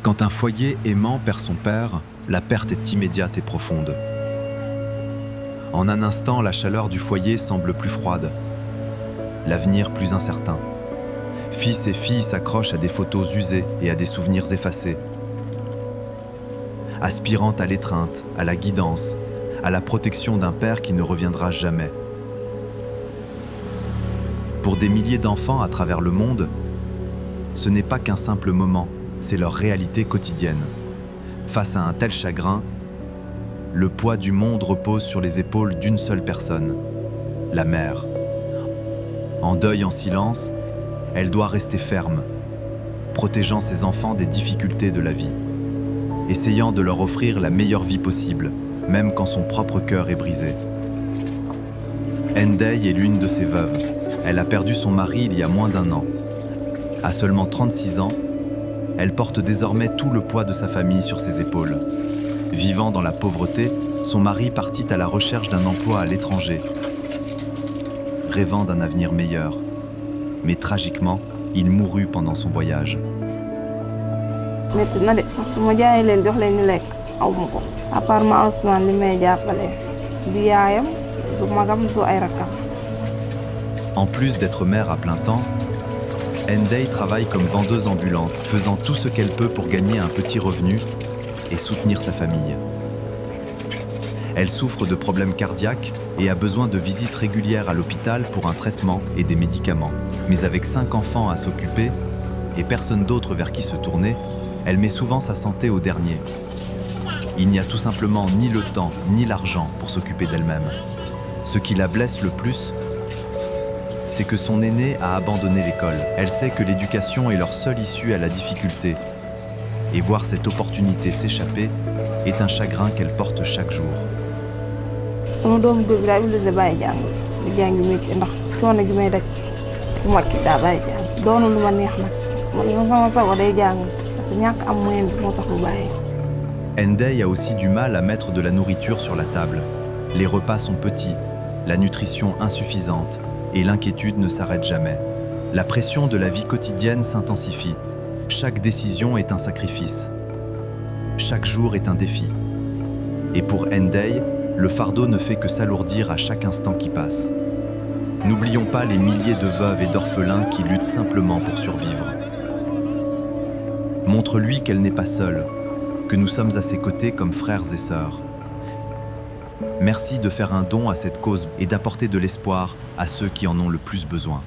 Quand un foyer aimant perd son père, la perte est immédiate et profonde. En un instant, la chaleur du foyer semble plus froide, l'avenir plus incertain. Fils et filles s'accrochent à des photos usées et à des souvenirs effacés, aspirant à l'étreinte, à la guidance, à la protection d'un père qui ne reviendra jamais. Pour des milliers d'enfants à travers le monde, ce n'est pas qu'un simple moment, c'est leur réalité quotidienne. Face à un tel chagrin, le poids du monde repose sur les épaules d'une seule personne, la mère. En deuil en silence, elle doit rester ferme, protégeant ses enfants des difficultés de la vie, essayant de leur offrir la meilleure vie possible, même quand son propre cœur est brisé. Ndeye est l'une de ces veuves. Elle a perdu son mari il y a moins d'1 an. À seulement 36 ans, elle porte désormais tout le poids de sa famille sur ses épaules. Vivant dans la pauvreté, son mari partit à la recherche d'un emploi à l'étranger, rêvant d'un avenir meilleur. Mais tragiquement, il mourut pendant son voyage. En plus d'être mère à plein temps, Ndeye travaille comme vendeuse ambulante, faisant tout ce qu'elle peut pour gagner un petit revenu et soutenir sa famille. Elle souffre de problèmes cardiaques et a besoin de visites régulières à l'hôpital pour un traitement et des médicaments. Mais avec 5 enfants à s'occuper et personne d'autre vers qui se tourner, elle met souvent sa santé au dernier. Il n'y a tout simplement ni le temps ni l'argent pour s'occuper d'elle-même. Ce qui la blesse le plus, c'est que son aînée a abandonné l'école. Elle sait que l'éducation est leur seule issue à la difficulté. Et voir cette opportunité s'échapper est un chagrin qu'elle porte chaque jour. Ndeye a aussi du mal à mettre de la nourriture sur la table. Les repas sont petits, la nutrition insuffisante et l'inquiétude ne s'arrête jamais. La pression de la vie quotidienne s'intensifie. Chaque décision est un sacrifice. Chaque jour est un défi. Et pour Ndeye, le fardeau ne fait que s'alourdir à chaque instant qui passe. N'oublions pas les milliers de veuves et d'orphelins qui luttent simplement pour survivre. Montre-lui qu'elle n'est pas seule, que nous sommes à ses côtés comme frères et sœurs. Merci de faire un don à cette cause et d'apporter de l'espoir à ceux qui en ont le plus besoin.